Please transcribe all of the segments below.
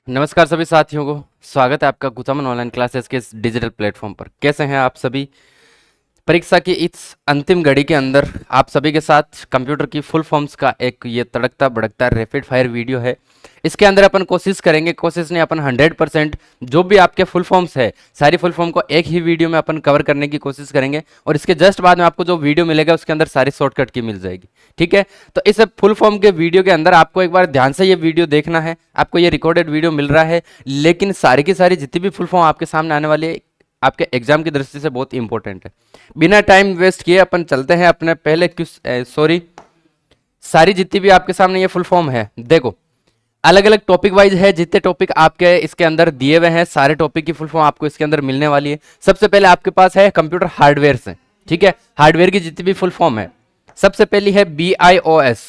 नमस्कार सभी साथियों को। स्वागत है आपका गुतामन ऑनलाइन क्लासेस के इस डिजिटल प्लेटफॉर्म पर। कैसे हैं आप सभी? परीक्षा की इस अंतिम घड़ी के अंदर आप सभी के साथ कंप्यूटर की फुल फॉर्म्स का एक ये तड़कता भड़कता रैपिड फायर वीडियो है। इसके अंदर अपन कोशिश करेंगे, कोशिश नहीं, अपन 100% जो भी आपके फुल फॉर्म्स है सारी फुल फॉर्म को एक ही वीडियो में अपन कवर करने की कोशिश करेंगे। और इसके जस्ट बाद में आपको जो वीडियो मिलेगा उसके अंदर सारी शॉर्टकट की मिल जाएगी। ठीक है, तो इस फुल फॉर्म के वीडियो के अंदर आपको एक बार ध्यान से ये वीडियो देखना है। आपको ये रिकॉर्डेड वीडियो मिल रहा है, लेकिन सारी की सारी जितनी भी फुल फॉर्म आपके सामने आने वाली है आपके एग्जाम की दृष्टि से बहुत इंपॉर्टेंट है। बिना टाइम वेस्ट किए अपन चलते हैं अपने पहले सारी जितनी भी आपके सामने ये फुल फॉर्म है, देखो अलग अलग टॉपिक वाइज है। जितने टॉपिक आपके इसके अंदर दिए हुए हैं सारे टॉपिक की फुल फॉर्म आपको इसके अंदर मिलने वाली है। सबसे पहले आपके पास है कंप्यूटर हार्डवेयर से। ठीक है, हार्डवेयर की जितनी भी फुल फॉर्म है, सबसे पहली है BIOS।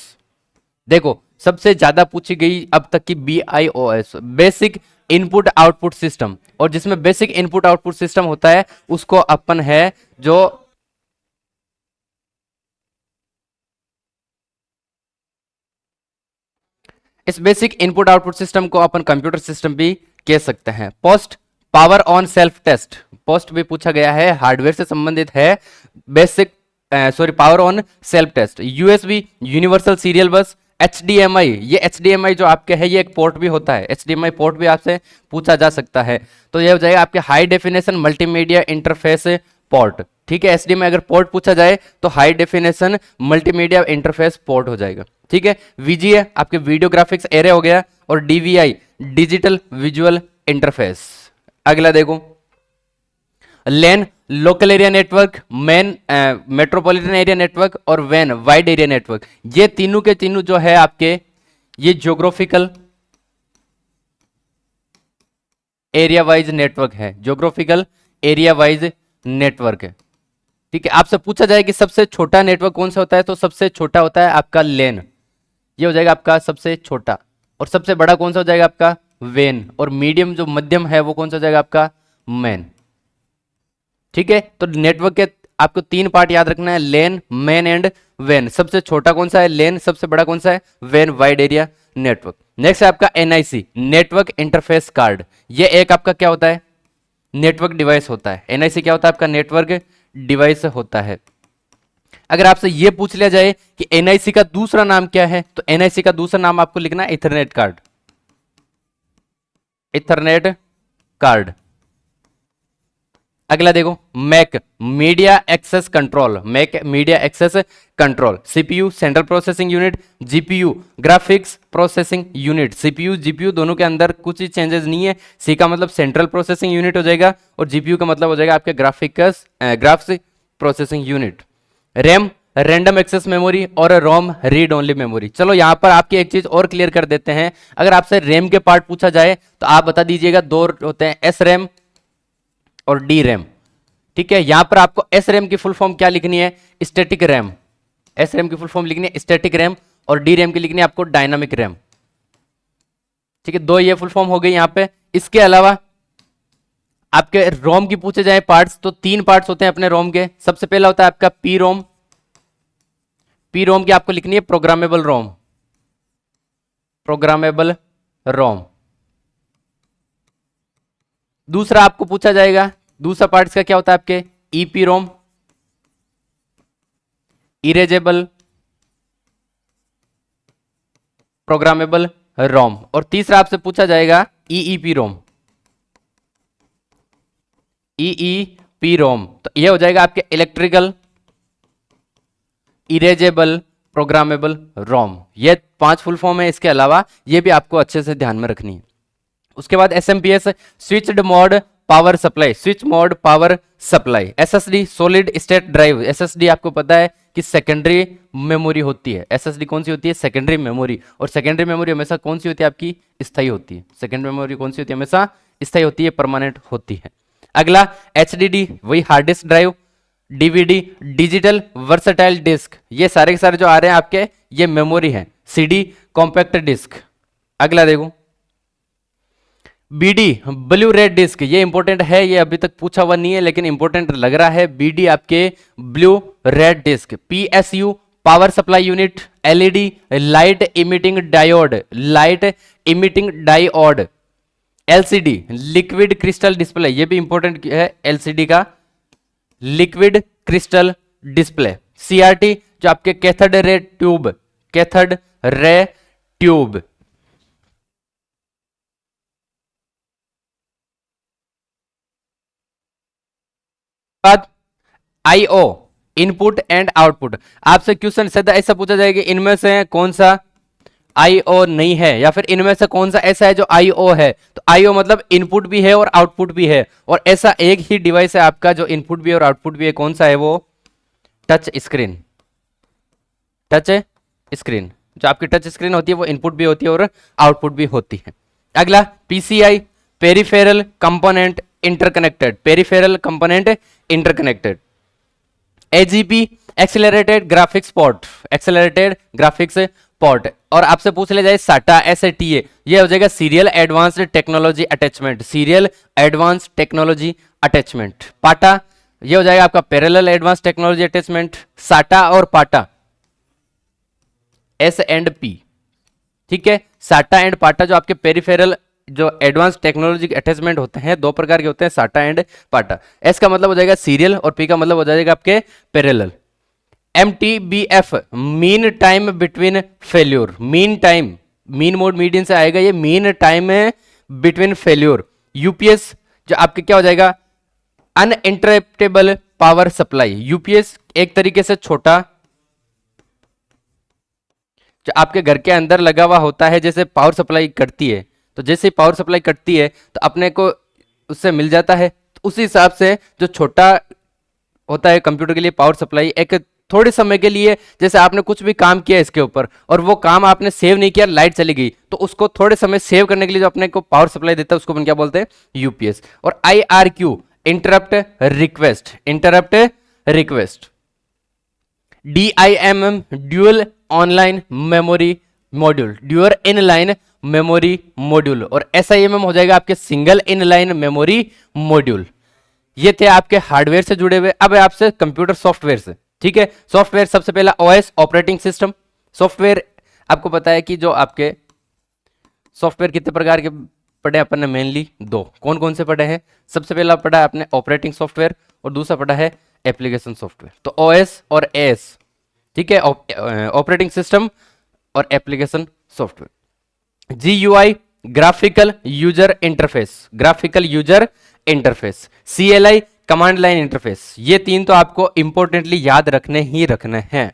देखो सबसे ज्यादा पूछी गई अब तक की BIOS, basic input output system. और जिसमें बेसिक इनपुट आउटपुट सिस्टम होता है उसको अपन है जो इस बेसिक इनपुट आउटपुट सिस्टम को अपन कंप्यूटर सिस्टम भी कह सकते हैं। POST power on self test, POST भी पूछा गया है, हार्डवेयर से संबंधित है। Basic power on self test. USB universal serial bus. HDMI, ये HDMI जो आपके है ये एक पोर्ट भी होता है, HDMI पोर्ट भी आपसे पूछा जा सकता है। तो ये हो जाएगा आपके high definition multimedia interface port. ठीक है, HDMI अगर पोर्ट पूछा जाए तो high definition multimedia interface port हो जाएगा। ठीक है, VGA आपके वीडियो ग्राफिक्स एरे हो गया, और DVI डिजिटल विजुअल इंटरफेस। अगला देखो, LAN local area network, main metropolitan area network, और WAN वाइड एरिया नेटवर्क। ये तीनों के तीनों जो है आपके ये ज्योग्राफिकल एरिया वाइज नेटवर्क है, ज्योग्राफिकल एरिया वाइज नेटवर्क है। ठीक है, आपसे पूछा जाए कि सबसे छोटा नेटवर्क कौन सा होता है, तो सबसे छोटा होता है आपका LAN, ये हो जाएगा आपका सबसे छोटा। और सबसे बड़ा कौन सा हो जाएगा आपका WAN, और मीडियम जो मध्यम है वो कौन सा हो जाएगा आपका मैन। ठीक है, तो नेटवर्क के आपको तीन पार्ट याद रखना है, LAN, मैन एंड WAN। सबसे छोटा कौन सा है LAN, सबसे बड़ा कौन सा है WAN wide area network. Next है आपका NIC नेटवर्क इंटरफेस कार्ड। ये एक आपका क्या होता है नेटवर्क डिवाइस होता है। NIC क्या होता है आपका नेटवर्क डिवाइस होता है। अगर आपसे यह पूछ लिया जाए कि NIC का दूसरा नाम क्या है, तो NIC का दूसरा नाम आपको लिखना है इथरनेट कार्ड, इथरनेट कार्ड। अगला देखो, MAC media access control, MAC media access control. CPU central processing unit, GPU graphics processing unit. CPU GPU दोनों के अंदर कुछ ही चेंजेस नहीं है। C का मतलब सेंट्रल प्रोसेसिंग यूनिट हो जाएगा, और GPU का मतलब हो जाएगा आपके graphics processing unit. RAM random access memory, और रोम रीड ओनली मेमोरी। चलो यहां पर आपकी एक चीज और क्लियर कर देते हैं। अगर आपसे रैम के पार्ट पूछा जाए तो आप बता दीजिएगा, दो होते हैं, SRAM और DRAM। ठीक है, यहां पर आपको SRAM की फुल फॉर्म क्या लिखनी है, स्टैटिक रैम। SRAM की फुल फॉर्म लिखनी है स्टैटिक रैम, और DRAM की लिखनी है आपको डायनामिक रैम। ठीक है, दो ये फुल फॉर्म हो गई यहां पे। इसके अलावा आपके रोम की पूछे जाए पार्ट्स, तो तीन पार्ट्स होते हैं अपने रोम के। सबसे पहला होता है आपका PROM। PROM की आपको लिखनी है प्रोग्रामेबल रोम, प्रोग्रामेबल रोम। दूसरा आपको पूछा जाएगा, दूसरा पार्ट इसका क्या होता है आपके EPROM, इरेजेबल प्रोग्रामेबल रोम। और तीसरा आपसे पूछा जाएगा EEPROM, EEPROM। तो यह हो जाएगा आपके इलेक्ट्रिकल इरेजेबल प्रोग्रामेबल रोम। ये पांच फुल फॉर्म है, इसके अलावा ये भी आपको अच्छे से ध्यान में रखनी है। उसके बाद SMPS switched mode power supply, switch mode power supply. SSD solid state drive, SSD आपको पता है कि सेकेंडरी मेमोरी होती है। SSD कौन सी होती है, सेकेंडरी मेमोरी। और सेकेंडरी मेमोरी हमेशा कौन सी होती है आपकी स्थायी होती है। सेकेंडरी मेमोरी कौन सी होती है, हमेशा स्थायी होती है, परमानेंट होती है। अगला HDD वही hard disk drive, DVD digital versatile disc. ये सारे के सारे जो आ रहे हैं आपके ये मेमोरी है। CD compact disc. अगला देखो, BD ब्लू रेड डिस्क, ये इंपॉर्टेंट है, ये अभी तक पूछा हुआ नहीं है लेकिन इंपॉर्टेंट लग रहा है। BD आपके blue ray disc. PSU power supply unit, LED light emitting diode, light emitting diode. LCD liquid crystal display, ये भी इंपॉर्टेंट है एलसीडी का, लिक्विड क्रिस्टल डिस्प्ले। सीआरटी जो आपके cathode ray tube, cathode ray tube. बाद IO input and output. आपसे question सीधा ऐसा पूछा जाएगा इनमें से कौन सा आईओ नहीं है, या फिर इनमें से कौन सा ऐसा है जो आईओ है। तो आईओ मतलब इनपुट भी है और आउटपुट भी है, और ऐसा एक ही डिवाइस है आपका जो इनपुट भी है और आउटपुट भी है। कौन सा है वो? Touch screen. टच स्क्रीन, जो आपकी टच स्क्रीन होती है वो इनपुट भी होती है और आउटपुट भी होती है। अगला PCI peripheral component interconnected, peripheral component interconnected. AGP accelerated graphics port, accelerated graphics port. और आपसे पूछ ले जाए साटा एसएटीए, ये हो जाएगा serial advanced technology attachment, serial advanced technology attachment. पाटा ये हो जाएगा आपका पैरेलल एडवांस टेक्नोलॉजी अटैचमेंट। साटा और पाटा एस एंड पी, ठीक है। साटा एंड पाटा जो आपके पेरिफेरल जो एडवांस टेक्नोलॉजी अटैचमेंट होते हैं, दो प्रकार के होते हैं, साटा एंड पाटा। एस का मतलब हो जाएगा सीरियल और पी का मतलब हो जाएगा आपके parallel. MTBF mean time between failure, mean time, mean mode median से आएगा ये, mean time between failure. UPS जो आपके क्या हो जाएगा? Uninterruptible power supply. यूपीएस एक तरीके से छोटा जो आपके घर के अंदर लगा हुआ होता है, जैसे पावर सप्लाई कटती है, तो जैसे पावर सप्लाई कटती है तो अपने को उससे मिल जाता है। तो उसी हिसाब से जो छोटा होता है कंप्यूटर के लिए पावर सप्लाई, एक थोड़े समय के लिए, जैसे आपने कुछ भी काम किया इसके ऊपर और वो काम आपने सेव नहीं किया, लाइट चली गई, तो उसको थोड़े समय सेव करने के लिए जो अपने को पावर सप्लाई देता है उसको अपन क्या बोलते हैं? यूपीएस। और IRQ interrupt request, interrupt request. DIMM dual online memory module, dual inline memory module. और SIMM हो जाएगा आपके सिंगल इनलाइन मेमोरी मॉड्यूल। ये थे आपके हार्डवेयर से जुड़े हुए। अब आपसे कंप्यूटर सॉफ्टवेयर से, ठीक है। सॉफ्टवेयर सबसे पहला OS ऑपरेटिंग सिस्टम। सॉफ्टवेयर आपको पता है कि जो आपके सॉफ्टवेयर कितने प्रकार के पढ़े अपन ने? मेनली दो। कौन कौन से पढ़े हैं? सबसे पहला पढ़ा है आपने ऑपरेटिंग सॉफ्टवेयर और दूसरा पढ़ा है एप्लीकेशन सॉफ्टवेयर। तो OS और AS, ठीक है, ऑपरेटिंग सिस्टम और application software. GUI graphical user interface, graphical user interface. CLI command line interface. ये तीन तो आपको इंपॉर्टेंटली याद रखने ही रखने हैं।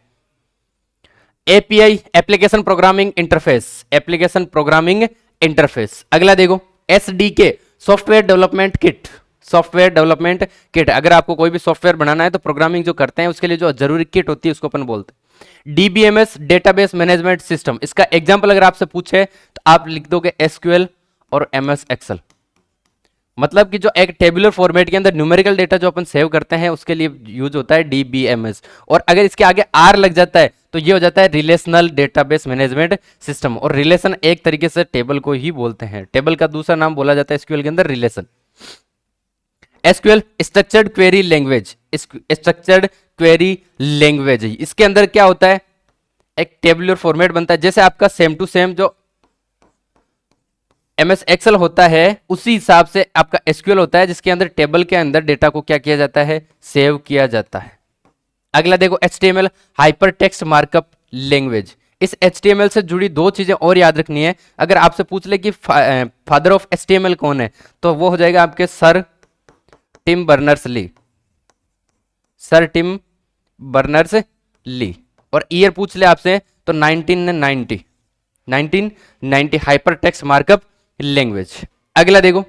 API application programming interface, application programming interface. अगला देखो SDK software development kit, software development kit. अगर आपको कोई भी सॉफ्टवेयर बनाना है तो प्रोग्रामिंग जो करते हैं उसके लिए जो जरूरी किट होती है उसको अपन बोलते हैं। DBMS database management system. इसका एग्जांपल अगर आपसे पूछे तो आप लिख दोगे SQL और MS एक्सेल। मतलब कि जो एक टेबुलर फॉर्मेट के अंदर न्यूमेरिकल डेटा जो अपन सेव करते हैं उसके लिए यूज होता है DBMS। और अगर इसके आगे R लग जाता है तो ये हो जाता है रिलेशनल डेटाबेस मैनेजमेंट सिस्टम। और रिलेशन एक तरीके से टेबल को ही बोलते हैं, टेबल का दूसरा नाम बोला जाता है SQL के अंदर relation. SQL structured query language, structured query language. इसके अंदर क्या होता है? एक टेबुलर फॉर्मेट बनता है, जैसे आपका सेम टू सेम जो MS एक्सेल होता है उसी हिसाब से आपका SQL होता है, जिसके अंदर टेबल के अंदर डेटा को क्या किया जाता है? सेव किया जाता है। अगला देखो HTML hyper text markup language. इस HTML से जुड़ी दो चीजें और याद रखनी है। अगर आपसे पूछ ले कि फादर ऑफ HTML कौन है, तो वो हो जाएगा आपके sir Tim Berners Lee, sir Tim Berners Lee. और ईयर पूछ ले आपसे तो 1990 हाइपर टेक्स्ट मार्कअप लैंग्वेज। अगला देखो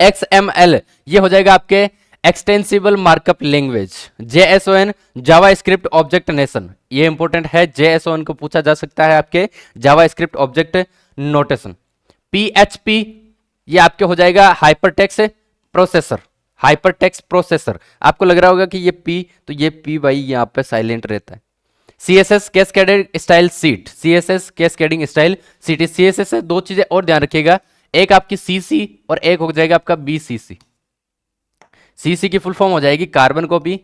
XML, ये हो जाएगा आपके एक्सटेंसिबल मार्कअप लैंग्वेज। JSON जावा स्क्रिप्ट ऑब्जेक्ट नेशन, ये इंपॉर्टेंट है, JSON को पूछा जा सकता है आपके जावा स्क्रिप्ट ऑब्जेक्ट नोटेशन। PHP ये आपके हो जाएगा hyper text processor, hyper text processor. आपको लग रहा होगा कि ये P, तो ये P भाई यहाँ पे साइलेंट रहता है। CSS cascaded style seat, CSS cascading style seat. CSS से दो चीजें और ध्यान रखिएगा, एक आपकी CC और एक हो जाएगा आपका BCC। CC की फुल फॉर्म हो जाएगी कार्बन कॉपी,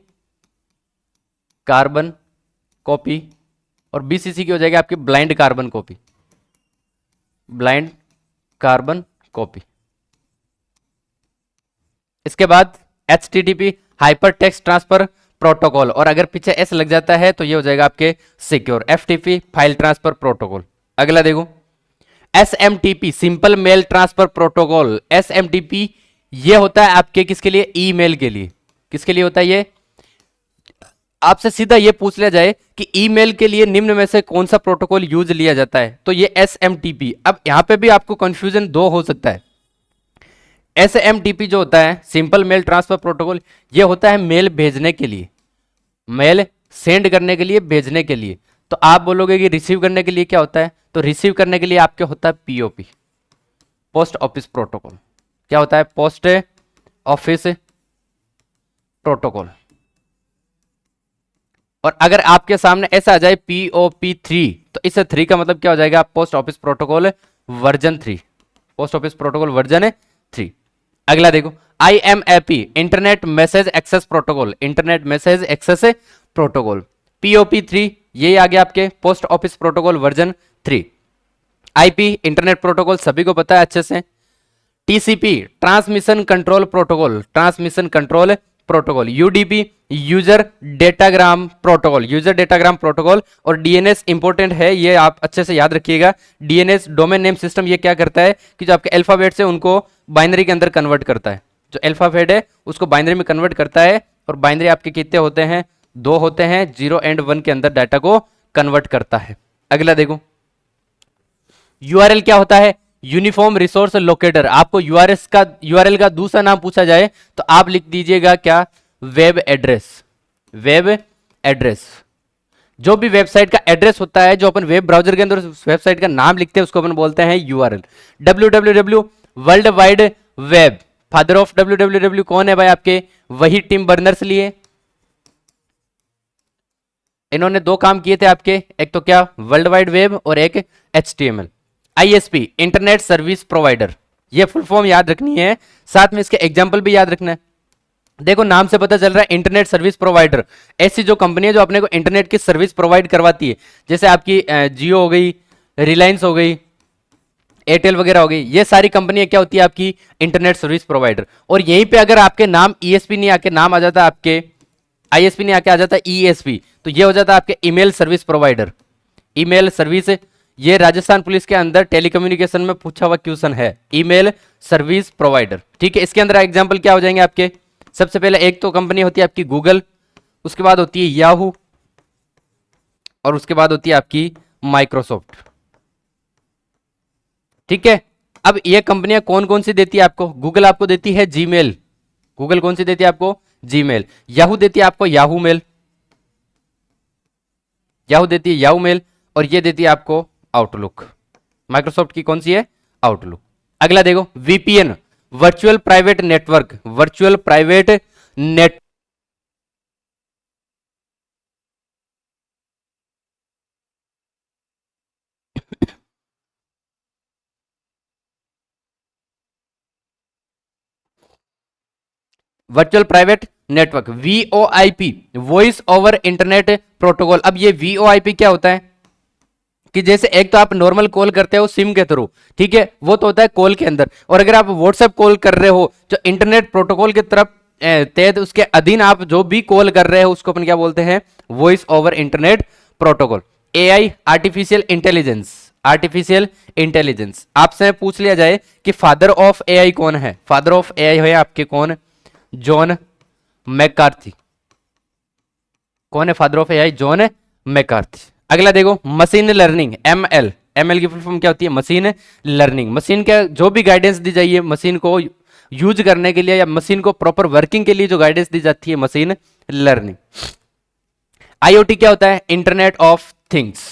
कार्बन कॉपी, और BCC की हो जाएगी आपकी blind carbon copy, blind carbon copy. इसके बाद HTTP hyper text transfer protocol, और अगर पीछे एस लग जाता है तो ये हो जाएगा आपके secure. FTP file transfer protocol. अगला देखो SMTP simple mail transfer protocol. SMTP ये होता है आपके किसके लिए? ईमेल के लिए। किसके लिए होता है ये? आपसे सीधा ये पूछ लिया जाए कि ईमेल के लिए निम्न में से कौन सा प्रोटोकॉल यूज लिया जाता है, तो ये SMTP। अब यहां पे भी आपको कंफ्यूजन दो हो सकता है। SMTP जो होता है सिंपल मेल ट्रांसफर प्रोटोकॉल, ये होता है मेल भेजने के लिए, मेल सेंड करने के लिए, भेजने के लिए। तो आप बोलोगे कि रिसीव करने के लिए क्या होता है, तो रिसीव करने के लिए आपके होता है POP, पोस्ट ऑफिस प्रोटोकॉल। क्या होता है? Post office protocol. और अगर आपके सामने ऐसा आ जाए POP3, तो इस 3 का मतलब क्या हो जाएगा? Post office protocol version 3, post office protocol version 3। अगला देखो IMAP internet message access protocol, internet message access protocol. POP3 ये आ गया आपके post office protocol version 3। IP internet protocol सभी को पता है अच्छे से। TCP transmission control protocol, transmission control protocol. UDP user datagram protocol, user datagram protocol. और DNS इंपॉर्टेंट है, ये आप अच्छे से याद रखिएगा। DNS डोमेन नेम सिस्टम, ये क्या करता है कि जो आपके अल्फाबेट से उनको बाइनरी के अंदर कन्वर्ट करता है। जो अल्फाबेट है उसको बाइनरी में कन्वर्ट करता है, और बाइनरी आपके कितने होते हैं? 2 होते हैं, 0 एंड 1 के अंदर डाटा को कन्वर्ट करता है। अगला देखो URL क्या होता है? Uniform resource locator. आपको URL का दूसरा नाम पूछा जाए तो आप लिख दीजिएगा क्या? Web address. वेब एड्रेस, जो भी वेबसाइट का एड्रेस होता है, जो अपन वेब ब्राउजर के अंदर उस वेबसाइट का नाम लिखते हैं, उसको अपन बोलते हैं URL। www world wide web. Father of www कौन है भाई? आपके वही टिम बर्नर्स लिए। इन्होंने 2 काम किए थे आपके, एक तो क्या? वर्ल्ड वाइड वेब, और एक HTML। ISP internet service provider, ये फुल फॉर्म याद रखनी है, साथ में इसके एग्जांपल भी याद रखना है। देखो नाम से पता चल रहा है इंटरनेट सर्विस प्रोवाइडर, ऐसी जो कंपनी है जो अपने को इंटरनेट की सर्विस प्रोवाइड करवाती है, जैसे आपकी जियो हो गई, रिलायंस हो गई, एयरटेल वगैरह हो गई। ये सारी कंपनियां क्या होती है? आपकी इंटरनेट सर्विस प्रोवाइडर। और यहीं पे अगर आपके नाम ESP नहीं आके नाम आ जाता, आपके ISP नहीं आके आ जाता ESP, तो ये हो जाता है आपके email service provider. Email service, ये राजस्थान पुलिस के अंदर टेलीकम्युनिकेशन में पूछा हुआ क्वेश्चन है, ईमेल सर्विस प्रोवाइडर। ठीक है, इसके अंदर एग्जांपल क्या हो जाएंगे आपके? सबसे पहले एक तो कंपनी होती है आपकी गूगल, उसके बाद होती है याहू, और उसके बाद होती है आपकी माइक्रोसॉफ्ट। ठीक है, अब ये कंपनियां कौन कौन सी देती है आपको? गूगल आपको देती है जीमेल। गूगल कौन सी देती है आपको? जीमेल। याहू देती है आपको याहू मेल, याहू देती है याहू मेल, और ये देती है आपको आउटलुक। माइक्रोसॉफ्ट की कौन सी है? आउटलुक। अगला देखो VPN virtual private network, virtual private net virtual private network. VoIP voice over internet protocol. अब ये VoIP क्या होता है कि जैसे एक तो आप नॉर्मल कॉल करते हो सिम के थ्रू, ठीक है, वो तो होता है कॉल के अंदर। और अगर आप व्हाट्सएप कॉल कर रहे हो, जो इंटरनेट प्रोटोकॉल की तरफ तहत उसके अधीन आप जो भी कॉल कर रहे हो, उसको अपन क्या बोलते हैं? Voice over internet protocol. AI artificial intelligence, artificial intelligence. आपसे पूछ लिया जाए कि फादर ऑफ AI कौन है? फादर ऑफ AI है आपके कौन? John McCarthy. कौन है father of AI? John McCarthy. अगला देखो मशीन लर्निंग, ML। ML की फुल फॉर्म क्या होती है? Machine learning. मशीन के जो भी गाइडेंस दी जाइए मशीन को यूज करने के लिए, या मशीन को प्रॉपर वर्किंग के लिए जो गाइडेंस दी जाती है, मशीन लर्निंग। IoT क्या होता है? Internet of things,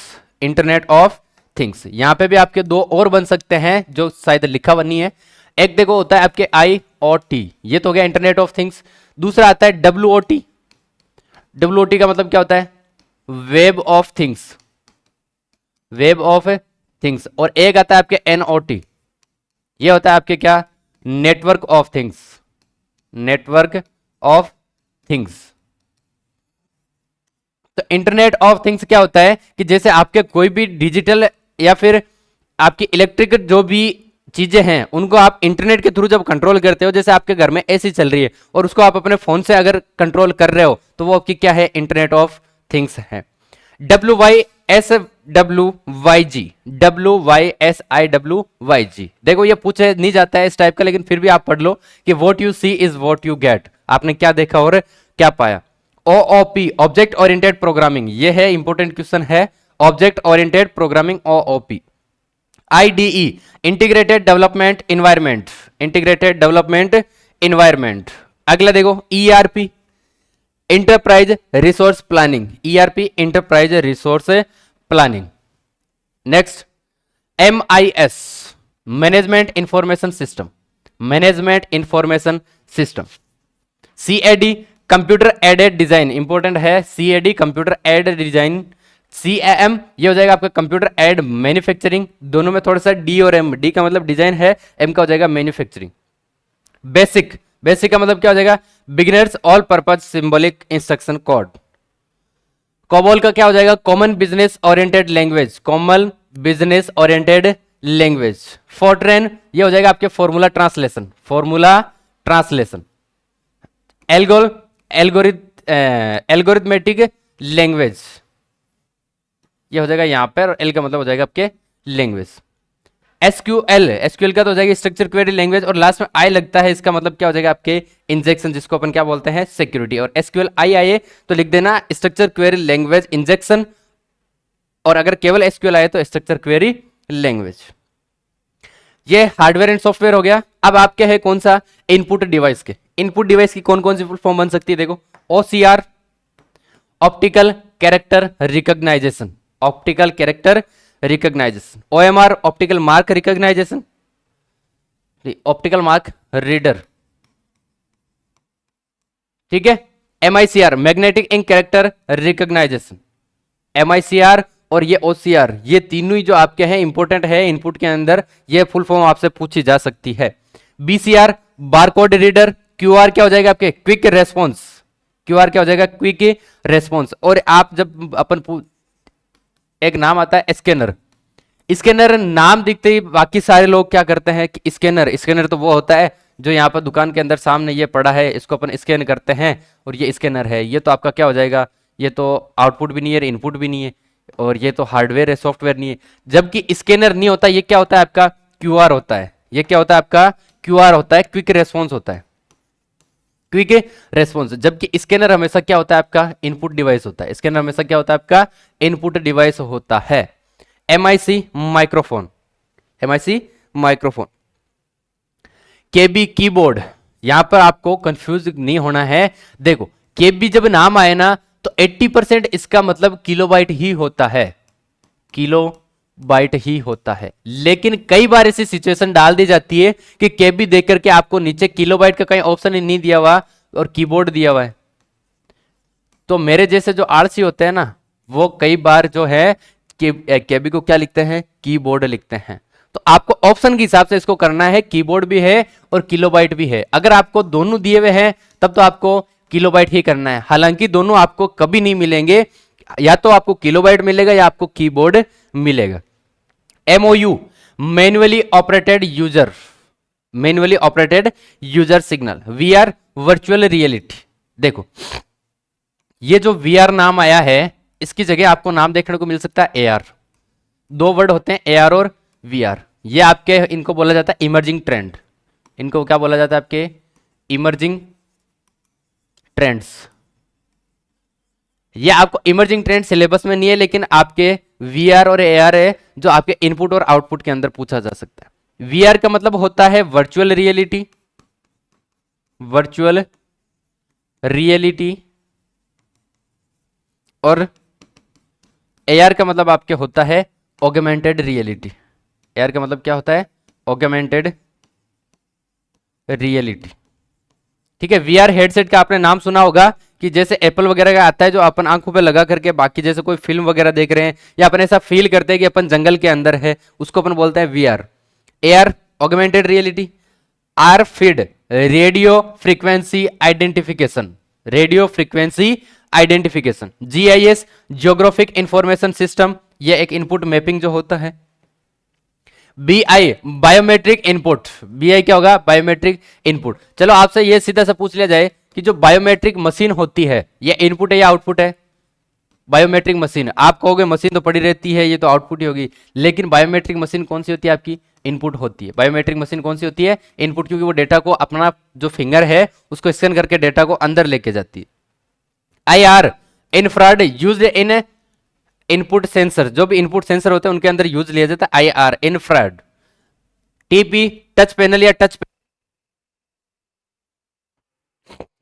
internet of things. यहां पे भी आपके 2 और बन सकते हैं जो शायद लिखा हुआ नहीं है। एक देखो होता है आपके IoT, ये तो हो गया इंटरनेट ऑफ थिंग्स। दूसरा आता है WOT। WOT का मतलब क्या होता है? Web of things, web of things. और एक आता है आपके NOT, ये होता है आपके क्या? Network of things, network of things. तो इंटरनेट ऑफ थिंग्स क्या होता है कि जैसे आपके कोई भी डिजिटल या फिर आपकी इलेक्ट्रिक जो भी चीजें हैं उनको आप इंटरनेट के थ्रू जब कंट्रोल करते हो, जैसे आपके घर में एसी चल रही है और उसको आप अपने फोन से अगर कंट्रोल कर रहे हो तो वो आपकी क्या है, इंटरनेट ऑफ थिंग्स है। WYSWYG, WYSIWYG, देखो ये पूछे नहीं जाता है इस टाइप का, लेकिन फिर भी आप पढ़ लो कि what you see is what you get, आपने क्या देखा और क्या पाया। OOP, ऑब्जेक्ट ओरिएंटेड प्रोग्रामिंग, ये है इंपॉर्टेंट क्वेश्चन है, object oriented programming OOP। IDE, integrated development environment, integrated development environment. अगला देखो ERP, enterprise resource planning, ERP enterprise resource planning. Next MIS, management information system, management information system. CAD, computer aided design, important है CAD, computer aided design. CAM, ये हो जाएगा आपका computer add manufacturing, दोनों में थोड़ा सा D और M, D का मतलब डिजाइन है, M का हो जाएगा मैन्युफैक्चरिंग। बेसिक, बेसिक का मतलब क्या हो जाएगा, beginners all purpose symbolic instruction code. COBOL का क्या हो जाएगा, common business oriented language, common business oriented language. Fortran, ये हो जाएगा आपके formula translation, formula translation. Algorithmic language, ये हो जाएगा यहां पर, एल का मतलब हो जाएगा आपके लैंग्वेज। SQL, SQL का तो हो जाएगा स्ट्रक्चर क्वेरी लैंग्वेज, और लास्ट में आई लगता है, इसका मतलब क्या हो जाएगा आपके इंजेक्शन, जिसको अपन क्या बोलते हैं, सिक्योरिटी। और SQL आई आए तो लिख देना स्ट्रक्चर क्वेरी लैंग्वेज इंजेक्शन, और अगर केवल SQL आए तो स्ट्रक्चर क्वेरी लैंग्वेज। ये हार्डवेयर एंड सॉफ्टवेयर हो गया। अब आपके है कौन सा, इनपुट डिवाइस के। इनपुट डिवाइस की कौन कौन सी फुल फॉर्म बन सकती है, देखो OCR, optical character recognisation, optical character recognisation. OMR, optical mark recognisation, optical mark reader, ठीक है। MICR, magnetic ink character recognisation. MICR और ये OCR, ये तीनों ही जो आपके हैं इंपॉर्टेंट है इनपुट के अंदर, ये फुल फॉर्म आपसे पूछी जा सकती है। BCR, barcode reader. QR क्या हो जाएगा आपके, क्विक रेस्पॉन्स, QR क्या हो जाएगा, क्विक रेस्पॉन्स। और आप जब अपन एक नाम आता है स्कैनर, स्कैनर नाम दिखते ही बाकी सारे लोग क्या करते हैं कि स्कैनर, स्कैनर तो वो होता है जो यहाँ पर दुकान के अंदर सामने ये पड़ा है, इसको अपन स्कैन करते हैं और ये स्कैनर है। ये तो आपका क्या हो जाएगा, ये तो आउटपुट भी नहीं है, इनपुट भी नहीं है, और ये तो हार्डवेयर है, सॉफ्टवेयर नहीं है। जबकि स्कैनर नहीं होता, ये क्या होता है आपका, QR होता है। ये क्या होता है आपका, QR होता है, क्विक रेस्पॉन्स होता है, क्विक रेस्पॉन्स। जबकि स्कैनर हमेशा क्या होता है आपका, इनपुट डिवाइस होता है। स्कैनर हमेशा क्या होता है आपका, इनपुट डिवाइस होता है। MIC, microphone, MIC microphone. KB, keyboard. यहां पर आपको कंफ्यूज नहीं होना है, देखो KB जब नाम आए ना तो 80% इसका मतलब किलोबाइट ही होता है, किलोबाइट ही होता है। लेकिन कई बार ऐसी सिचुएशन डाल दी जाती है कि KB देख करके आपको नीचे किलोबाइट का कहीं ऑप्शन ही नहीं दिया हुआ और कीबोर्ड दिया हुआ है, तो मेरे जैसे जो आलसी होते हैं ना, वो कई बार जो है KB को क्या लिखते हैं, कीबोर्ड लिखते हैं। तो आपको ऑप्शन के हिसाब से इसको करना है, कीबोर्ड भी है और किलोबाइट भी है। अगर आपको दोनों दिए हुए हैं तब तो आपको किलोबाइट ही करना है, हालांकि दोनों आपको कभी नहीं मिलेंगे, या तो आपको किलोबाइट मिलेगा या आपको कीबोर्ड मिलेगा। MOU, manually operated user, manually operated user signal. VR, virtual reality. देखो ये जो VR नाम आया है, इसकी जगह आपको नाम देखने को मिल सकता है AR। दो वर्ड होते हैं AR और VR। ये आपके, इनको बोला जाता है इमर्जिंग ट्रेंड, इनको क्या बोला जाता है आपके, इमर्जिंग ट्रेंड्स। ये आपको इमर्जिंग ट्रेंड सिलेबस में नहीं है, लेकिन आपके VR और AR है जो आपके इनपुट और आउटपुट के अंदर पूछा जा सकता है। VR का मतलब होता है वर्चुअल रियलिटी, वर्चुअल रियलिटी, और AR का मतलब आपके होता है ऑगमेंटेड रियलिटी। AR का मतलब क्या होता है, ऑगमेंटेड रियलिटी, ठीक है। VR हेडसेट का आपने नाम सुना होगा कि जैसे एप्पल वगैरह का आता है, जो अपन आंखों पे लगा करके बाकी जैसे कोई फिल्म वगैरह देख रहे हैं, या अपन ऐसा फील करते हैं कि अपन जंगल के अंदर है, उसको अपन बोलते हैं VR। AR, augmented reality. RFID, radio frequency identification, radio frequency identification. GIS, geographic information system, ये एक इनपुट मैपिंग जो होता है। BI बायोमेट्रिक इनपुट, BI क्या होगा? Biometric input. चलो आपसे ये सीधा सा पूछ लिया जाए कि जो बायोमेट्रिक मशीन होती है ये इनपुट है या आउटपुट है? बायोमेट्रिक मशीन, आप कहोगे मशीन तो पड़ी रहती है, ये तो आउटपुट ही होगी, लेकिन बायोमेट्रिक मशीन कौन सी होती है? आपकी इनपुट होती है। बायोमेट्रिक मशीन कौन सी होती है? इनपुट, क्योंकि वो डेटा को अपना जो फिंगर है उसको स्कैन करके डेटा को अंदर लेके जाती है। IR infrared used in input sensor, जो भी इनपुट सेंसर होते हैं उनके अंदर यूज लिया जाता है IR infrared. TP touch panel या टच,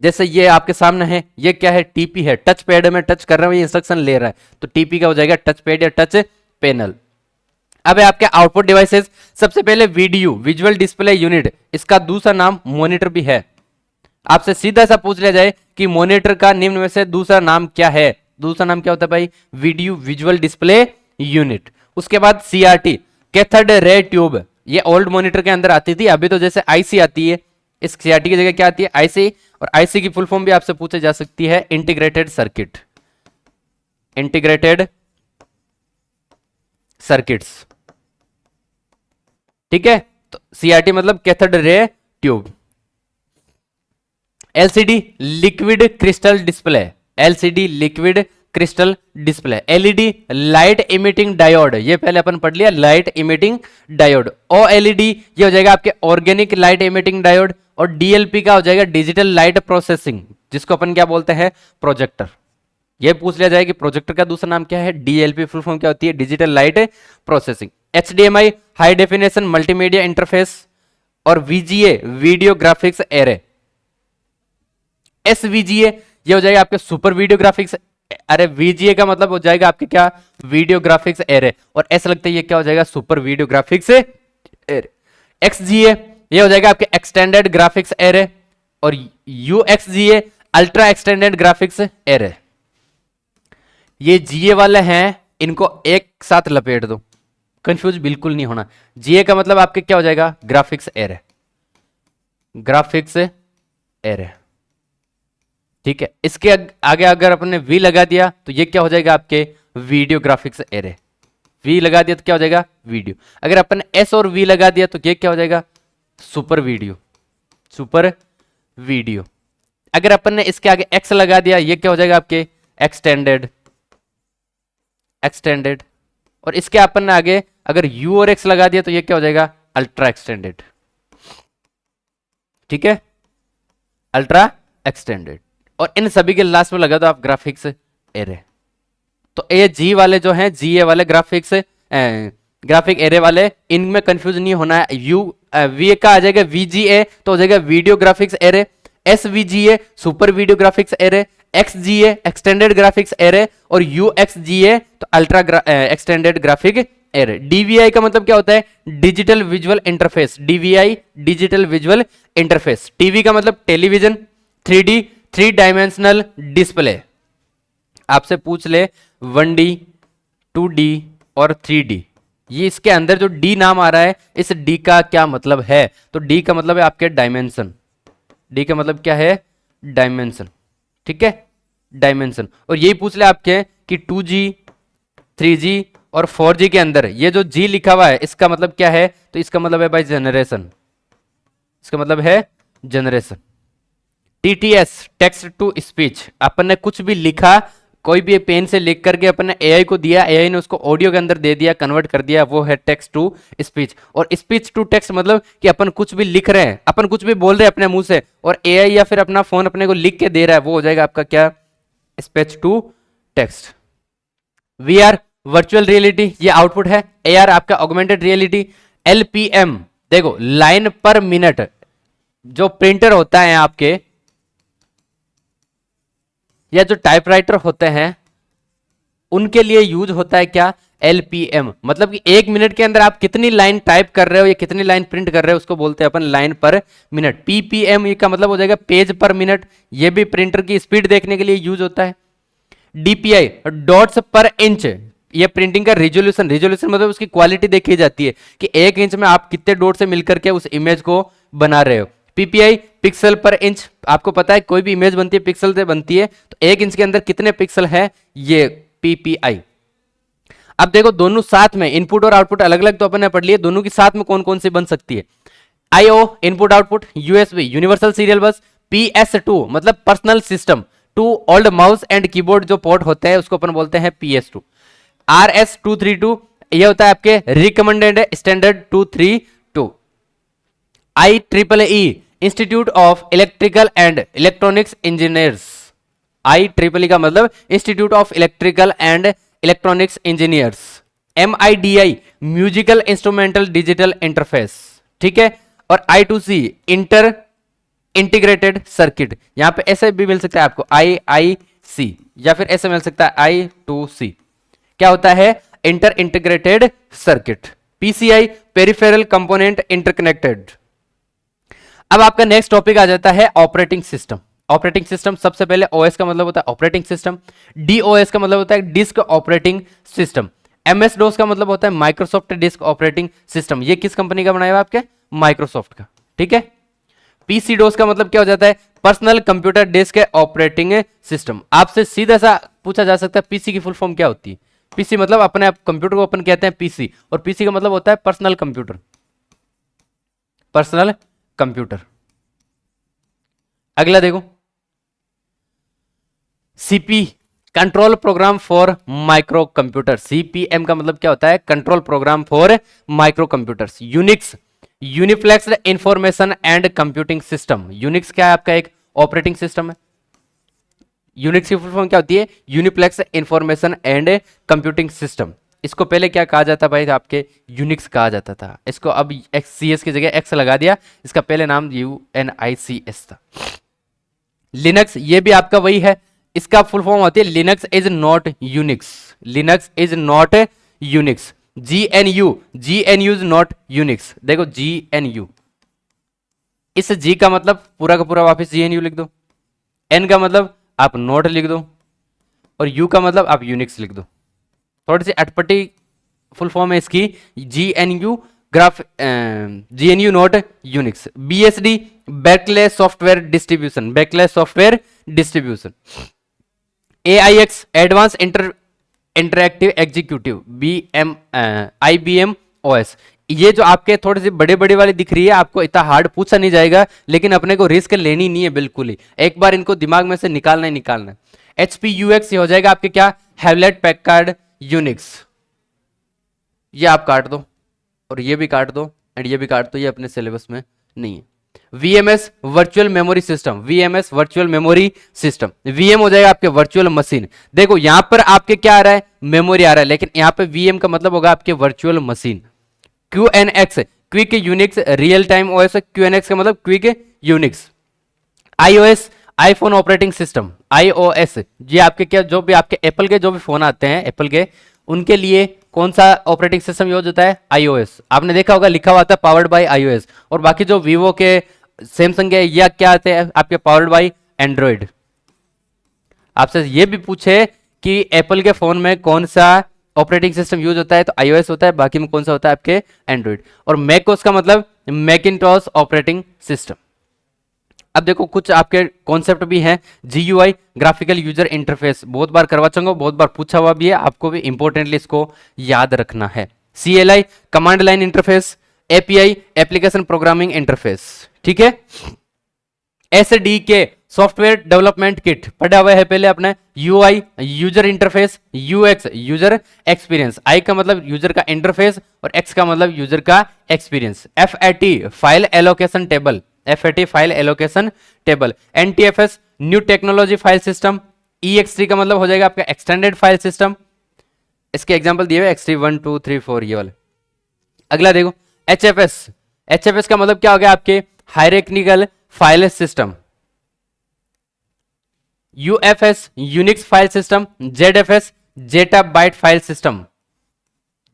जैसे ये आपके सामने है, ये क्या है? टीपी है, टच पैड में टच कर रहा है, ये इंस्ट्रक्शन ले रहा है, तो टीपी का हो जाएगा टच पैड या टच पैनल। अब है आपके आउटपुट डिवाइसेस, सबसे पहले वीडीयू विजुअल डिस्प्ले यूनिट, इसका दूसरा नाम मॉनिटर भी है। आपसे सीधा सा पूछ लिया जाए कि मॉनिटर का निम्न में से दूसरा नाम क्या है? दूसरा नाम क्या होता है भाई? Video visual display unit. उसके बाद CRT कैथोड रे ट्यूब, ये ओल्ड मॉनिटर के अंदर आती थी, अभी तो जैसे IC आती है, इस CRT की जगह क्या आती है? IC। और IC की फुल फॉर्म भी आपसे पूछे जा सकती है इंटीग्रेटेड सर्किट, इंटीग्रेटेड सर्किट्स, ठीक है। तो CRT मतलब cathode ray tube. LCD liquid crystal display, LCD liquid crystal display. LED light emitting diode, ये पहले अपन पढ़ लिया, लाइट इमिटिंग डायोड। OLED ये हो जाएगा आपके ऑर्गेनिक लाइट इमिटिंग डायोड। और DLP का हो जाएगा डिजिटल लाइट प्रोसेसिंग, जिसको अपन क्या बोलते हैं? प्रोजेक्टर। ये पूछ लिया जाए कि प्रोजेक्टर का दूसरा नाम क्या है? DLP फुल फॉर्म क्या होती है? Digital light processing. HDMI high definition multimedia interface. और VGA video graphics array. SVGA ये हो जाएगा आपके सुपर वीडियो ग्राफिक्स, अरे VGA का मतलब हो जाएगा आपके क्या? Video graphics array. और ऐसा लगता है ये क्या हो जाएगा? Super video graphics array. XGA ये हो जाएगा आपके एक्सटेंडेड ग्राफिक्स एरे। और UXGA ultra extended graphics array. ये GA वाले हैं, इनको एक साथ लपेट दो, कंफ्यूज बिल्कुल नहीं होना। GA का मतलब आपके क्या हो जाएगा? ग्राफिक्स एरे, ग्राफिक्स एरे, ठीक है। इसके आगे अगर अपने V लगा दिया तो ये क्या हो जाएगा? आपके वीडियो ग्राफिक्स एरे। V लगा दिया तो क्या हो जाएगा? वीडियो। अगर अपन S और V लगा दिया तो ये क्या हो जाएगा? Super video, super video. अगर अपन ने इसके आगे X लगा दिया, ये क्या हो जाएगा? आपके एक्सटेंडेड, एक्सटेंडेड। और इसके अपन ने आगे अगर U और X लगा दिया तो ये क्या हो जाएगा? अल्ट्रा एक्सटेंडेड, ठीक है, अल्ट्रा एक्सटेंडेड। और इन सभी के लास्ट में लगा दो आप ग्राफिक्स एरे। तो ये G वाले जो हैं, GA वाले ग्राफिक्स ग्राफिक एरे वाले, इनमें कंफ्यूज नहीं होना है। V का आ जाएगा VGA तो हो जाएगा video graphics array. SVGA super video graphics array. XGA extended graphics array. और UXGA तो ultra extended graphic array. DVI का मतलब क्या होता है? Digital visual interface, DVI digital visual interface. TV का मतलब television. 3D three dimensional display, आपसे पूछ ले 1D 2D और 3D, ये इसके अंदर जो D नाम आ रहा है, इस D का क्या मतलब है? तो D का मतलब है आपके डायमेंशन। D का मतलब क्या है? डायमेंशन, ठीक है, डायमेंशन। और यही पूछ ले आपके कि 2G 3G और 4G के अंदर ये जो G लिखा हुआ है इसका मतलब क्या है? तो इसका मतलब है भाई जनरेशन, इसका मतलब है generation. TTS text to speech, अपन ने कुछ भी लिखा, कोई भी पेन से लिख करके अपन ने AI को दिया, AI ने उसको ऑडियो के अंदर दे दिया, कन्वर्ट कर दिया, वो है टेक्स्ट टू स्पीच। और स्पीच टू टेक्स्ट मतलब कि अपन कुछ भी लिख रहे हैं, अपन कुछ भी बोल रहे हैं अपने मुंह से, और AI या फिर अपना फोन अपने को लिख के दे रहा है, वो हो जाएगा आपका क्या? Speech to text. VR virtual reality, ये आउटपुट है। AR आपका ऑगमेंटेड रियलिटी। LPM देखो लाइन पर मिनट, जो प्रिंटर होता है आपके या जो टाइपराइटर होते हैं उनके लिए यूज होता है क्या? LPM, मतलब कि एक मिनट के अंदर आप कितनी लाइन टाइप कर रहे हो या कितनी लाइन प्रिंट कर रहे हो, उसको बोलते हैं अपन लाइन पर मिनट। PPM का मतलब हो जाएगा पेज पर मिनट, ये भी प्रिंटर की स्पीड देखने के लिए यूज होता है। DPI डॉट्स पर इंच, ये प्रिंटिंग का रिजोल्यूशन, रिजोल्यूशन मतलब उसकी क्वालिटी देखी जाती है कि एक इंच में आप कितने डॉट से मिलकर के उस इमेज को बना रहे हो। PPI पिक्सल पर इंच, आपको पता है कोई भी इमेज बनती है पिक्सल से बनती है, तो एक इंच के अंदर कितने पिक्सल है, ये PPI। अब देखो दोनों साथ में इनपुट और आउटपुट अलग अलग तो अपन ने पढ़ लिए, दोनों की साथ में कौन कौन सी बन सकती है? IO input output, USB universal serial bus, PS2 मतलब personal system two old mouse and keyboard जो पोर्ट होते हैं उसको अपन बोलते हैं PS2। RS232 ये होता है आपके recommended standard 232। IEEE institute of electrical and electronics engineers, IEEE का मतलब institute of electrical and electronics engineers. MIDI musical instrumental digital interface, ठीक है। और I2C इंटीग्रेटेड सर्किट, यहां पे ऐसे भी मिल सकता है आपको IIC या फिर ऐसे मिल सकता है I2C, क्या होता है? Integrated circuit. PCI peripheral component interconnected. अब आपका नेक्स्ट टॉपिक आ जाता है ऑपरेटिंग सिस्टम। ऑपरेटिंग सिस्टम सबसे पहले OS का मतलब होता है ऑपरेटिंग सिस्टम, DOS का मतलब होता है disk operating system, MS DOS का मतलब होता है माइक्रोसॉफ्ट डिस्क ऑपरेटिंग सिस्टम। ये किस कंपनी का बनाया हुआ आपके? माइक्रोसॉफ्ट का, ठीक है। PC DOS का मतलब क्या हो जाता है? Personal computer disk operating system. आपसे सीधा सा पूछा जा सकता है PC की फुल फॉर्म क्या होती है? PC मतलब अपने आप कंप्यूटर को अपन कहते हैं PC, और PC का मतलब होता है पर्सनल कंप्यूटर, पर्सनल कंप्यूटर। अगला देखो, CP control program for micro computer. CPM का मतलब क्या होता है? Control program for micro computers. Unix uniplexed information and computing system. Unix क्या है? आपका एक ऑपरेटिंग सिस्टम है। यूनिक्स की फुल फॉर्म क्या होती है? Uniplex information and computing system. इसको पहले क्या कहा जाता भाई? आपके यूनिक्स कहा जाता था, इसको अब CS की जगह X लगा दिया, इसका पहले नाम UNICS था। लिनक्स ये भी आपका वही है, इसका फुल फॉर्म होती है Linux is not Unix, Linux is not Unix. GNU is not Unix. देखो GNU, इस G का मतलब पूरा का पूरा वापस GNU लिख दो, N का मतलब आप नोट लिख दो, और U का मतलब आप यूनिक्स लिख दो। थोड़ी सी अटपटी फुल फॉर्म है इसकी, GNU not Unix. BSD Berkeley software distribution, Berkeley software distribution. AIX advanced interactive executive, IBM OS। ये जो आपके थोड़े से बड़े बड़े वाली दिख रही है, आपको इतना हार्ड पूछा नहीं जाएगा, लेकिन अपने को रिस्क लेनी नहीं है बिल्कुल ही, एक बार इनको दिमाग में से निकालना ही निकालना है। HPUX ये हो जाएगा आपके क्या? Hewlett Packard Unix. ये आप काट दो, और ये भी काट दो, एंड ये भी काट दो, ये अपने सिलेबस में नहीं है। VMS virtual memory system, VMS virtual memory system. VM हो जाएगा आपके वर्चुअल मशीन। देखो यहां पर आपके क्या आ रहा है? मेमोरी आ रहा है, लेकिन यहां पे VM का मतलब होगा आपके virtual machine. QNX quick Unix real time OS, QNX का मतलब quick Unix. iOS iPhone operating system, iOS ये आपके क्या, जो भी आपके एप्पल के जो भी फोन आते हैं एप्पल के, उनके लिए कौन सा ऑपरेटिंग सिस्टम यूज होता है? iOS। आपने देखा होगा लिखा हुआ था पावर्ड बाय iOS, और बाकी जो वीवो के सैमसंग के या क्या आते हैं आपके पावर्ड बाय एंड्रॉइड। आपसे ये भी पूछे कि एप्पल के फोन में कौन सा ऑपरेटिंग सिस्टम यूज होता है, तो iOS होता है, बाकी में कौन सा होता है आपके? एंड्रॉइड। और मैकओएस का मतलब मैकिंटॉश ऑपरेटिंग सिस्टम। अब देखो कुछ आपके कॉन्सेप्ट भी हैं, GUI ग्राफिकल यूजर इंटरफेस, बहुत बार करवा चुका हूं, बहुत बार पूछा हुआ भी है, आपको भी इंपॉर्टेंटली इसको याद रखना है। CLI command line interface, API application programming interface, ठीक है। SDK सॉफ्टवेयर डेवलपमेंट किट पढ़ा हुआ है पहले अपने। UI user interface, UX user experience. I का मतलब यूजर का इंटरफेस, और X का मतलब यूजर का experience. FAT file allocation table, FAT file allocation table. NTFS new technology file system. EXT का मतलब हो जाएगा आपका एक्सटेंडेड फाइल सिस्टम। इसके एग्जांपल दिए हुए XT 1 2 3 4 ये वाले। अगला देखो HFS का मतलब क्या हो गया आपके? Hierarchical file system. UFS Unix file system. ZFS जेटा बाइट फाइल सिस्टम।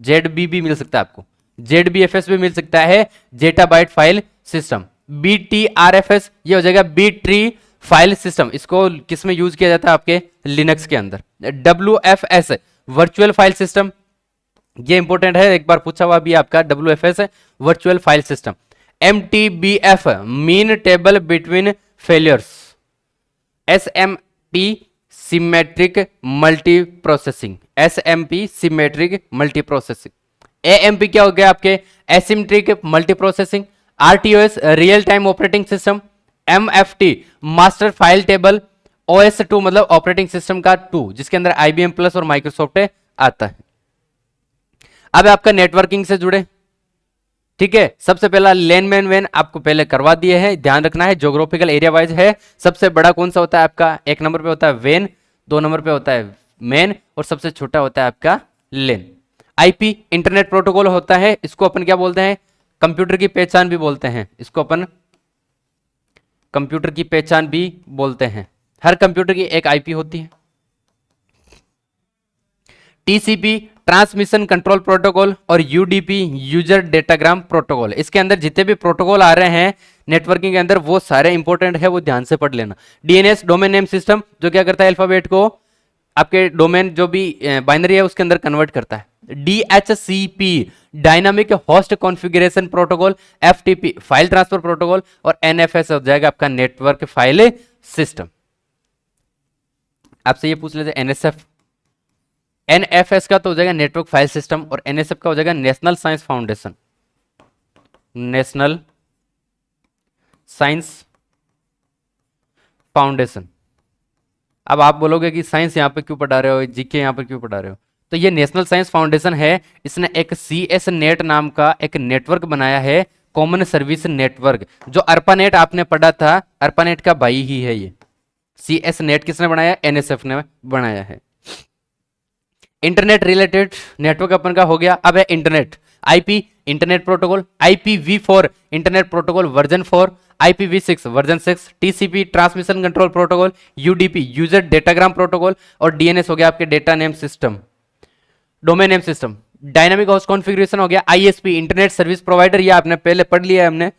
ZB भी मिल सकता है आपको, ZBFS भी मिल सकता है, जेटा बाइट फाइल सिस्टम। BTRFS ये हो जाएगा बिट ट्री फाइल सिस्टम, इसको किस में यूज किया जाता है? आपके लिनक्स के अंदर। WFS वर्चुअल फाइल सिस्टम, ये इंपॉर्टेंट है, एक बार पूछा हुआ भी आपका WFS virtual file system. MTBF mean table between failures. SMT symmetric multi processing, SMP symmetric multi processing. AMP क्या हो गया आपके asymmetric multi processing. RTOS real time operating system. MFT master file table. OS2 मतलब operating system का 2 जिसके अंदर IBM plus और Microsoft आता है। अब आपका नेटवर्किंग से जुड़े, ठीक है। सबसे पहला लेन मैन वैन आपको पहले करवा दिए हैं, ध्यान रखना है ज्योग्राफिकल एरिया वाइज है। सबसे बड़ा कौन सा होता है आपका, 1 नंबर पे होता है वैन, 2 नंबर पे होता है मैन और सबसे छोटा होता है आपका लेन। आईपी इंटरनेट प्रोटोकॉल होता है, इसको अपन क्या बोलते हैं, कंप्यूटर की पहचान भी बोलते हैं, इसको अपन कंप्यूटर की पहचान भी बोलते हैं। हर कंप्यूटर की एक आईपी होती है। टीसीपी ट्रांसमिशन कंट्रोल प्रोटोकॉल और यूडीपी यूजर डेटाग्राम प्रोटोकॉल, इसके अंदर जितने भी प्रोटोकॉल आ रहे हैं नेटवर्किंग के अंदर वो सारे इंपॉर्टेंट है, वो ध्यान से पढ़ लेना। डीएनएस डोमेन नेम सिस्टम जो क्या करता है, अल्फाबेट को आपके डोमेन जो भी बाइनरी है उसके अंदर कन्वर्ट करता है। DHCP dynamic host configuration protocol. FTP file transfer protocol और NFS हो जाएगा आपका नेटवर्क फाइल सिस्टम। आपसे ये पूछ लेते NSF, NFS का तो हो जाएगा नेटवर्क फाइल सिस्टम और NSF का हो जाएगा national science foundation, national science foundation. अब आप बोलोगे कि साइंस यहां पे क्यों पढ़ा रहे हो, जीके यहां पर क्यों पढ़ा रहे हो, तो ये नेशनल साइंस फाउंडेशन है, इसने एक CS नेट नाम का एक नेटवर्क बनाया है, कॉमन सर्विस नेटवर्क। जो अर्पानेट आपने पढ़ा था, अर्पानेट का भाई ही है ये। CS नेट किसने बनाया, NSF ने बनाया है। इंटरनेट रिलेटेड नेटवर्क अपन का हो गया। अब है internet, IP internet protocol, IPv4 internet protocol version 4, IPv6 version 6, TCP transmission control protocol, UDP user datagram protocol और DNS हो गया आपके data name system, domain name system. Dynamic host configuration हो गया ISP इंटरनेट सर्विस प्रोवाइडर, ये आपने पहले पढ़ लिया है हमने।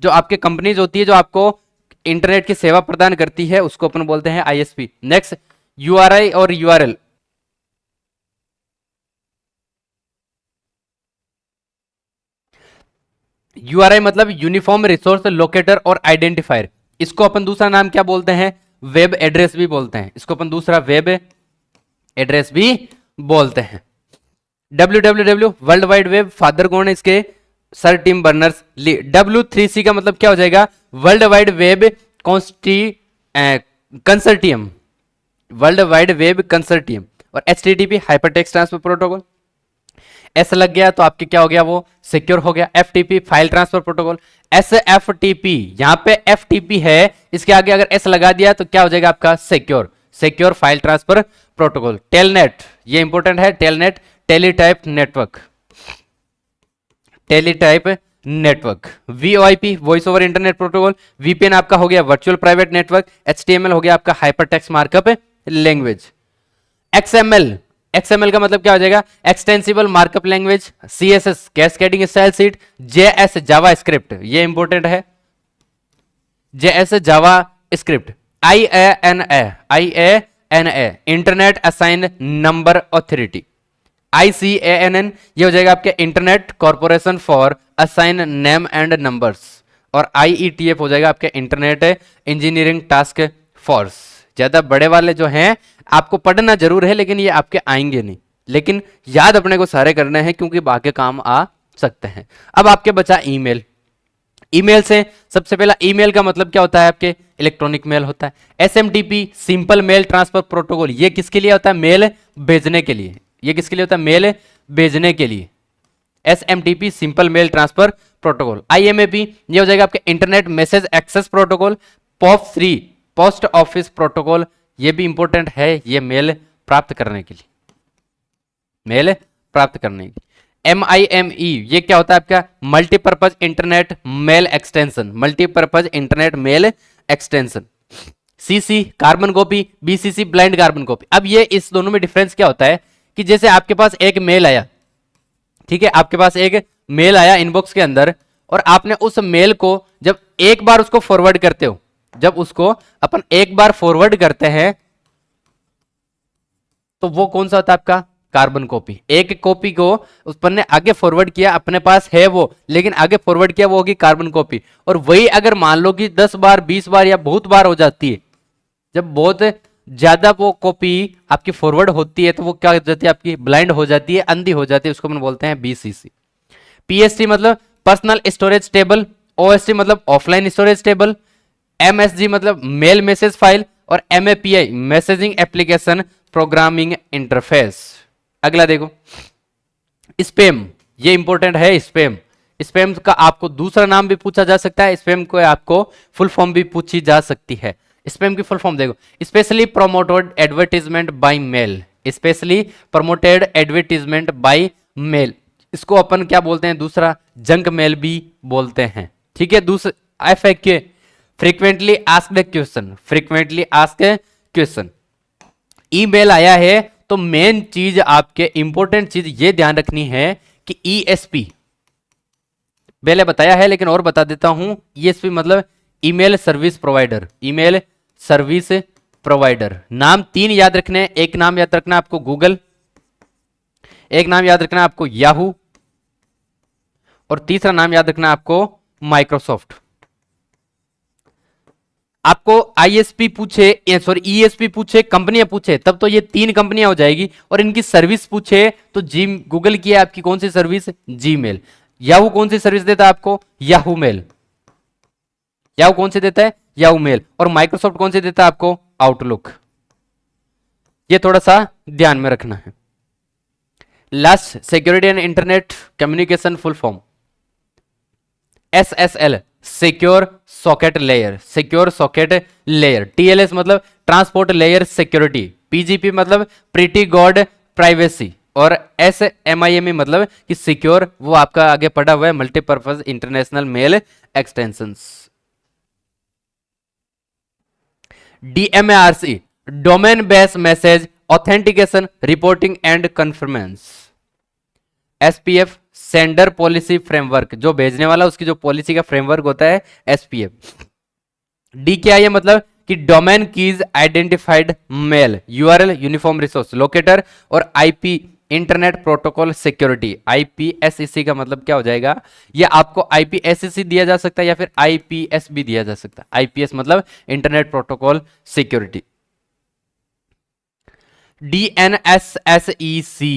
जो आपके कंपनीज होती है जो आपको इंटरनेट की सेवा प्रदान करती है उसको अपन बोलते हैं ISP। नेक्स्ट URI और URL, URI मतलब यूनिफॉर्म रिसोर्स लोकेटर और आइडेंटिफायर, इसको अपन दूसरा नाम क्या बोलते हैं, वेब एड्रेस भी बोलते हैं, इसको अपन दूसरा वेब एड्रेस भी बोलते हैं। www world wide web, father कौन है इसके, सर टिम बर्नर्स ली। W3C का मतलब क्या हो जाएगा, world wide web consortium, world wide web consortium. और HTTP hypertext transfer protocol, S लग गया तो आपके क्या हो गया, वो सिक्योर हो गया। FTP file transfer protocol, SFTP, यहां पे FTP है, इसके आगे अगर S लगा दिया तो क्या हो जाएगा आपका secure, secure file transfer protocol. Telnet, ये इंपॉर्टेंट है, telnet teletype network, teletype network. VoIP voice over internet protocol, VPN आपका हो गया वर्चुअल प्राइवेट नेटवर्क, HTML हो गया आपका हाइपरटेक्स्ट मार्कअप लैंग्वेज। XML का मतलब क्या हो जाएगा, extensible markup language. CSS cascading style sheet. JS JavaScript, ये इंपॉर्टेंट है, JS JavaScript. IANA internet assign number authority. ICANN ये हो जाएगा आपके internet corporation for assign name and numbers. और IETF हो जाएगा आपके इंटरनेट इंजीनियरिंग टास्क फोर्स। ज्यादा बड़े वाले जो हैं आपको पढ़ना जरूर है लेकिन ये आपके आएंगे नहीं, लेकिन याद अपने को सारे करने हैं क्योंकि बाकी काम आ सकते हैं। अब आपके बचा ईमेल। ईमेल से सबसे पहला ईमेल का मतलब क्या होता है, आपके इलेक्ट्रॉनिक मेल होता है। SMTP simple mail transfer protocol, ये किसके लिए होता है, मेल भेजने के लिए, ये किसके लिए होता है, मेल भेजने के लिए। SMTP simple mail transfer protocol. IMAP ये हो जाएगा आपके internet message access protocol. POP3 post office protocol, ये भी इंपॉर्टेंट है, ये मेल प्राप्त करने के लिए, मेल प्राप्त करने के लिए। MIME ये क्या होता है आपका, multipurpose internet mail extension, multipurpose internet mail extension. CC carbon copy, BCC blind carbon copy. अब ये इस दोनों में डिफरेंस क्या होता है कि जैसे आपके पास एक मेल आया, ठीक है, आपके पास एक मेल आया इनबॉक्स के अंदर और आपने उस मेल को जब एक बार उसको फॉरवर्ड करते हो, जब उसको अपन एक बार फॉरवर्ड करते हैं तो वो कौन सा होता है आपका, कार्बन कॉपी। एक कॉपी को उस पर ने आगे फॉरवर्ड किया, अपने पास है वो, लेकिन आगे फॉरवर्ड किया वो होगी कार्बन कॉपी। और वही अगर मान लो कि 10 बार 20 बार या बहुत बार हो जाती है, जब बहुत ज्यादा वो कॉपी आपकी फॉरवर्ड होती है तो वो क्या हो जाती है, आपकी ब्लाइंड हो जाती है, अंधी हो जाती है, उसको हम बोलते हैं बीसीसी। पीएसटी मतलब पर्सनल स्टोरेज टेबल, ओएसटी मतलब ऑफलाइन स्टोरेज टेबल, एमएसजी मतलब मेल मैसेज फाइल, और एमएपीआई मैसेजिंग एप्लीकेशन प्रोग्रामिंग इंटरफेस। अगला देखो स्पैम, ये इंपॉर्टेंट है। स्पैम, स्पैम का आपको दूसरा नाम भी पूछा जा सकता है, स्पैम को आपको फुल फॉर्म भी पूछी जा सकती है। स्पैम की फुल फॉर्म देखो, specially promoted advertisement by mail, specially promoted advertisement by mail, इसको अपन क्या बोलते हैं, दूसरा जंक मेल भी बोलते हैं। ठीक है, दूसरा FAQ frequently asked question, frequently asked question. Email आया है तो मेन चीज आपके इंपॉर्टेंट चीज ये ध्यान रखनी है कि ईएसपी पहले बताया है लेकिन और बता देता हूं, ईएसपी मतलब email service provider, email service provider. नाम तीन याद रखने, एक नाम याद रखना आपको गूगल, एक नाम याद रखना आपको याहू, और तीसरा नाम याद रखना आपको माइक्रोसॉफ्ट। आपको आईएसपी पूछे, सॉरी ईएसपी पूछे, कंपनियां पूछे, तब तो ये तीन कंपनियां हो जाएगी, और इनकी सर्विस पूछे तो जी गूगल की है आपकी कौन सी सर्विस, जीमेल। याहू कौन सी सर्विस देता है आपको, याहू मेल, याहू कौन से देता है, याहू मेल, और माइक्रोसॉफ्ट कौन से देता है आपको, आउटलुक। ये थोड़ा सा ध्यान में रखना है। Last, security and internet communication full form SSL, secure socket layer, secure socket layer. TLS मतलब ट्रांसपोर्ट लेयर सिक्योरिटी, पीजीपी मतलब प्रीटी गॉड प्राइवेसी, और एसएमआईएमई मतलब कि सिक्योर, वो आपका आगे पढ़ा हुआ है multipurpose international mail extensions. DMARC domain based message authentication reporting and conformance. SPF sender policy framework, जो भेजने वाला उसकी जो पॉलिसी का फ्रेमवर्क होता है एसपीएफ। डी क्या है मतलब कि domain keys identified mail, URL uniform resource locator, और IP internet protocol security. IPSEC का मतलब क्या हो जाएगा, ये आपको आईपीएसईसी दिया जा सकता है या फिर आईपीएस भी दिया जा सकता है। आईपीएस मतलब internet protocol security. DNSSEC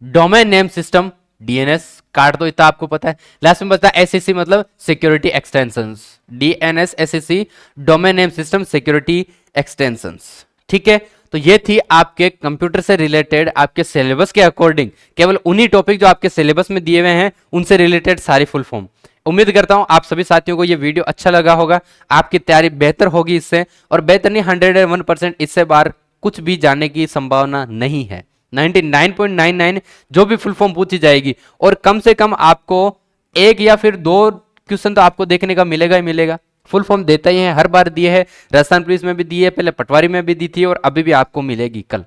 domain name system, DNS card तो इतना आपको पता है। लास्ट में बता एसएससी मतलब security extensions, DNSSC domain name system security extensions. ठीक है, तो ये थी आपके कंप्यूटर से रिलेटेड आपके सिलेबस के अकॉर्डिंग केवल उन्हीं टॉपिक जो आपके सिलेबस में दिए हुए हैं उनसे रिलेटेड सारी फुल फॉर्म। उम्मीद करता हूं आप सभी साथियों को ये वीडियो अच्छा लगा होगा, आपकी तैयारी बेहतर होगी इससे, और बेहतर नहीं 101% इससे बाहर कुछ भी जाने की संभावना नहीं है। 99.99 जो भी फुल फॉर्म पूछी जाएगी, और कम से कम आपको एक या फिर दो क्वेश्चन तो आपको देखने का मिलेगा ही मिलेगा। फुल फॉर्म देता ही है, हर बार दिए है, राजस्थान पुलिस में भी दी है, पहले पटवारी में भी दी थी, और अभी भी आपको मिलेगी कल।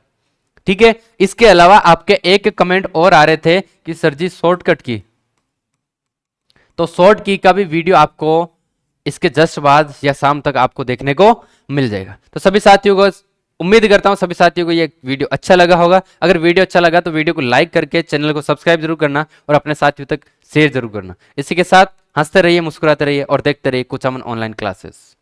ठीक है, इसके अलावा आपके एक कमेंट और आ रहे थे कि सर जी शॉर्टकट की, तो शॉर्ट की का भी वीडियो आपको इसके जस्ट बाद या शाम तक आपको देखने को मिल जाएगा। तो सभी साथियों को उम्मीद करता हूं सभी साथियों को ये वीडियो अच्छा लगा होगा। अगर वीडियो अच्छा लगा तो वीडियो को लाइक करके चैनल को सब्सक्राइब जरूर करना और अपने साथियों तक शेयर जरूर करना। इसी के साथ हंसते रहिए, मुस्कुराते रहिए और देखते रहिए कुछ अमन ऑनलाइन क्लासेस।